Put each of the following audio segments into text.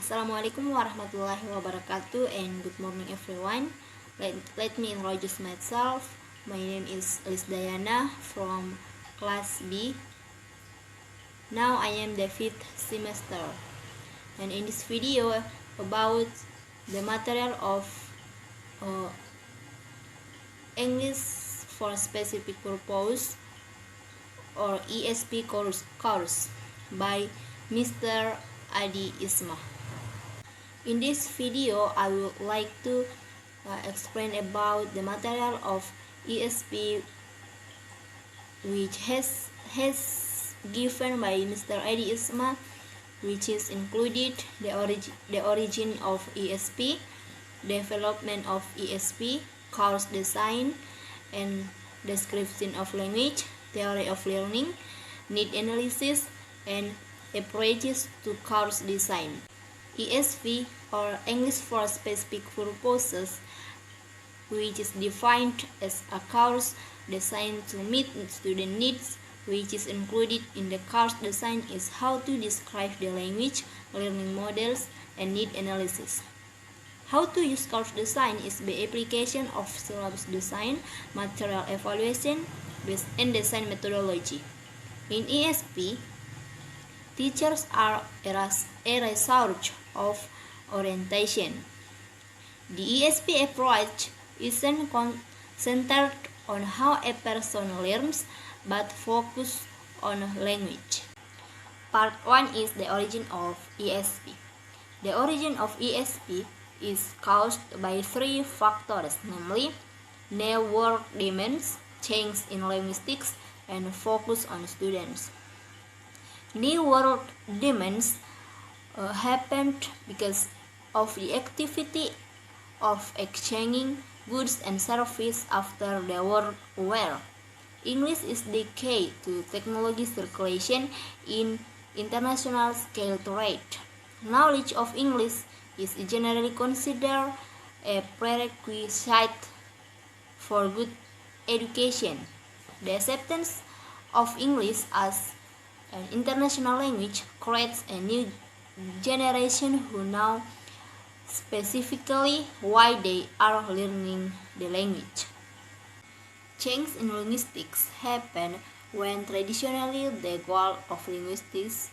Assalamualaikum warahmatullahi wabarakatuh and good morning everyone. Let me introduce myself. My name is Elis Dayana from class B. Now I am the 5th semester, and in this video about the material of English for specific purpose or ESP course by Mr. Adi Isma. In this video, I would like to explain about the material of ESP which has given by Mr. Adi Isma, which is included the origin of ESP, development of ESP, course design and description of language, theory of learning, need analysis, and approaches to course design. ESP or English for specific purposes, which is defined as a course designed to meet student needs, which is included in the course design is how to describe the language, learning models, and need analysis. How to use course design is the application of syllabus design, material evaluation, and design methodology. In ESP, teachers are a research of orientation. The ESP approach isn't centered on how a person learns, but focus on language. Part 1 is the origin of ESP. The origin of ESP is caused by three factors, namely new word demands, change in linguistics, and focus on students. New world demands happened because of the activity of exchanging goods and services after the World War. English is the key to technology circulation in international scale trade. Knowledge of English is generally considered a prerequisite for good education. The acceptance of English as an international language creates a new generation who know specifically why they are learning the language. Change in linguistics happen when traditionally the goal of linguistics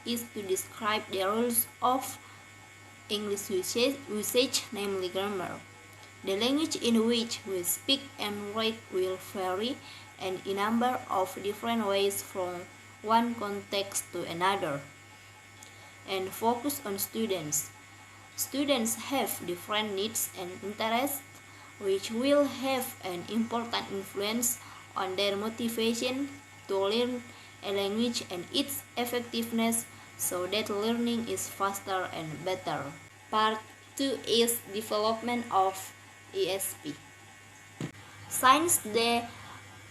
is to describe the rules of English usage, namely grammar. The language in which we speak and write will vary and in a number of different ways from one context to another. And focus on students. Students have different needs and interests which will have an important influence on their motivation to learn a language and its effectiveness so that learning is faster and better. Part 2 is development of ESP. Since the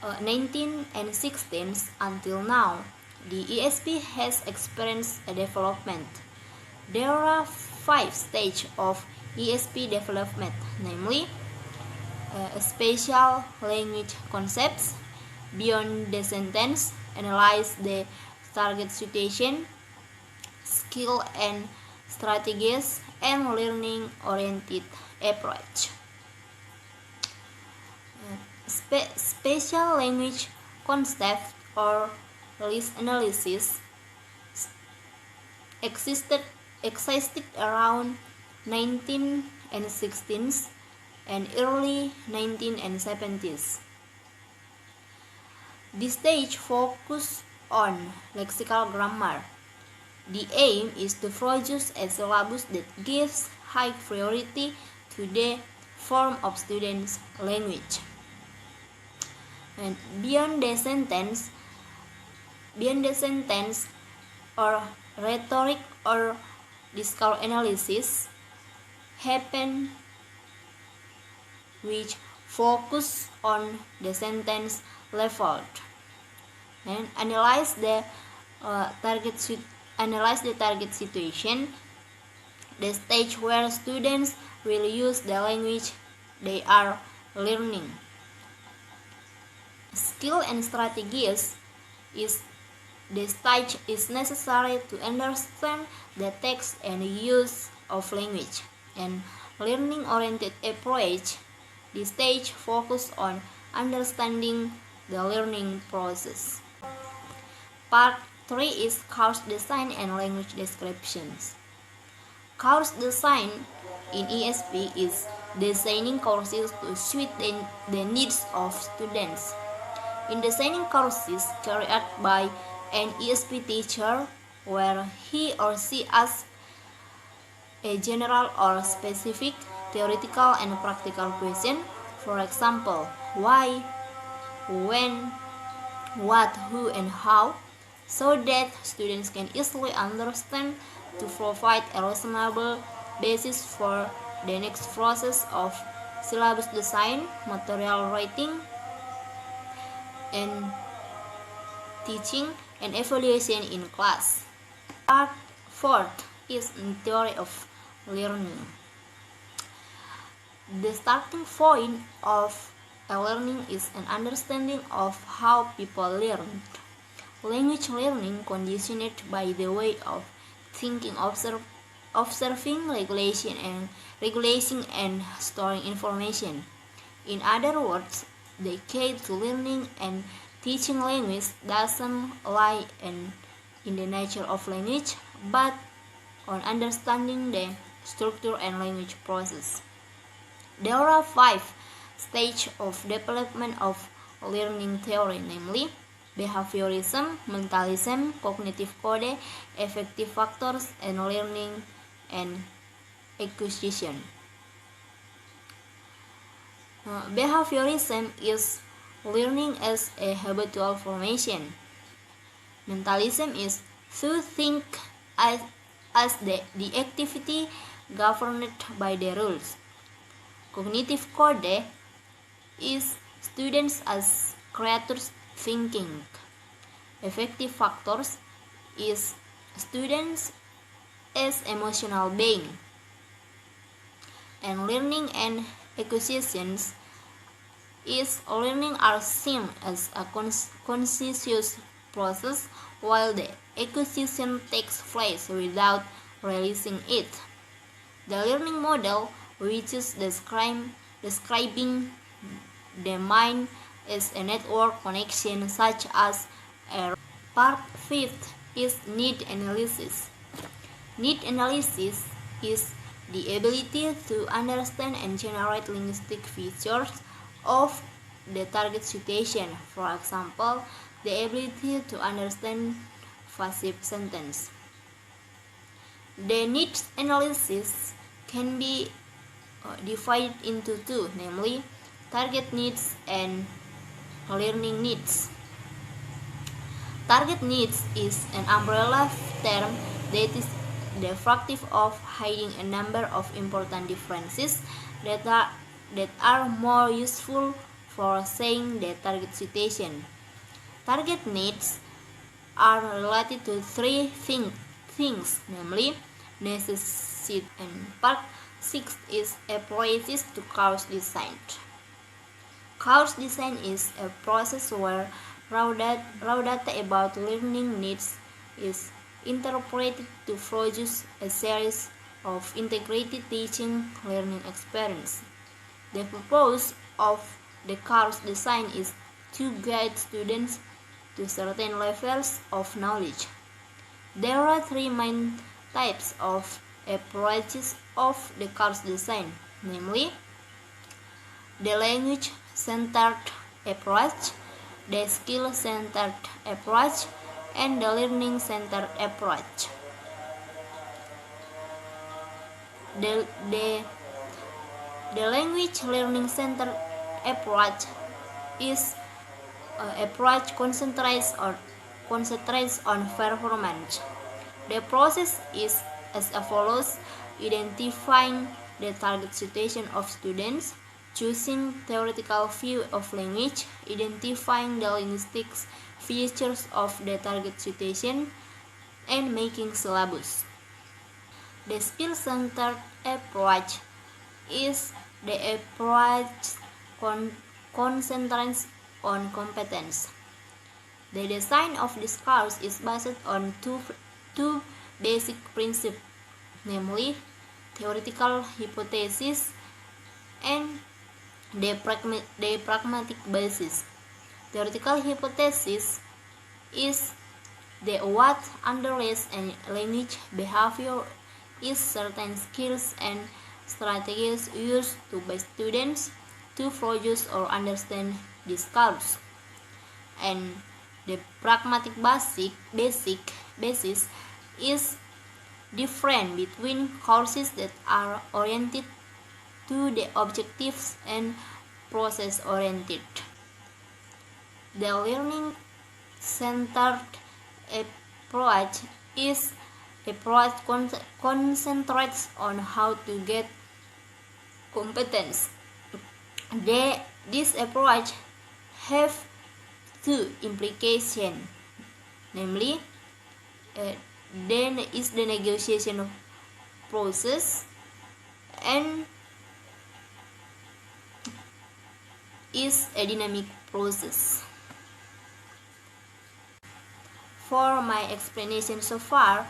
19th and 16th until now, the ESP has experienced a development. There are 5 stages of ESP development, namely spatial language concepts, beyond the sentence, analyze the target situation, skill and strategies, and learning-oriented approach. Spatial language concept or list analysis existed around 19th and 16th and early 19th and 70s. This stage focus on lexical grammar. The aim is to produce a syllabus that gives high priority to the form of students' language. And beyond the sentence or rhetoric or discourse analysis happen, which focus on the sentence level and analyze the target situation, the stage where students will use the language they are learning. Skill and strategies is This stage is necessary to understand the text and use of language. And learning-oriented approach, this stage focuses on understanding the learning process. Part 3 is course design and language descriptions. Course design in ESP is designing courses to suit the needs of students. In designing courses carried out by an ESP teacher, where he or she asks a general or specific theoretical and practical question, for example, why, when, what, who, and how, so that students can easily understand to provide a reasonable basis for the next process of syllabus design, material writing, and teaching and evaluation in class. Part 4 is theory of learning. The starting point of a learning is an understanding of how people learn. Language learning conditioned by the way of thinking, observing, regulating and storing information. In other words, the key to learning and teaching language doesn't lie in the nature of language, but on understanding the structure and language process. There are 5 stages of development of learning theory, namely behaviorism, mentalism, cognitive code, affective factors, and learning and acquisition. Behaviorism is learning as a habitual formation. Mentalism is to think as the activity governed by the rules. Cognitive code is students as creators thinking. Affective factors is students as emotional being. And learning and acquisitions is learning are seen as a conscious process, while the acquisition takes place without realizing it. The learning model, which is describing the mind as a network connection such as a part 5th is need analysis. Need analysis is the ability to understand and generate linguistic features of the target situation. For example, the ability to understand passive sentence. The needs analysis can be divided into 2, namely target needs and learning needs. Target needs is an umbrella term that is defective of hiding a number of important differences that are more useful for saying the target situation. Target needs are related to 3 things, namely necessity, and part 6 is approaches to course design. Course design is a process where raw data about learning needs is interpreted to produce a series of integrated teaching learning experience. The purpose of the course design is to guide students to certain levels of knowledge. There are 3 main types of approaches of the course design, namely the language-centered approach, the skill-centered approach, and the learning-centered approach. The language learning-centered approach is approach concentrates on performance. The process is as follows: identifying the target situation of students, choosing theoretical view of language, identifying the linguistic features of the target situation, and making syllabus. The skill-centered approach is the approach concentrates on competence. The design of this course is based on two basic principles, namely theoretical hypothesis and the pragmatic basis. Theoretical hypothesis is the what underlies any language behavior is certain skills and strategies used by students to produce or understand this course. And the pragmatic basis is different between courses that are oriented to the objectives and process oriented. The learning centered approach is approach concentrates on how to get competence. This approach have two implications, namely then is the negotiation process and is a dynamic process. For my explanation so far,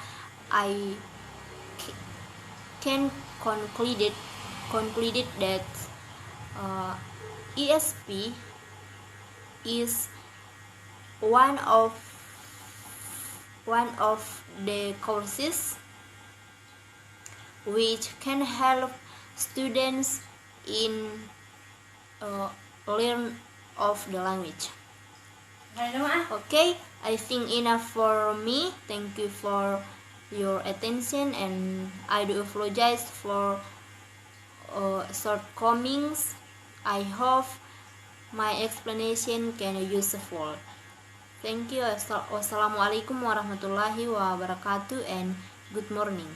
I can concluded that ESP is one of the courses which can help students in learn of the language. Okay, I think enough for me. Thank you for your attention, and I do apologize for shortcomings. I hope my explanation can be useful. Thank you. Wassalamualaikum warahmatullahi wabarakatuh and good morning.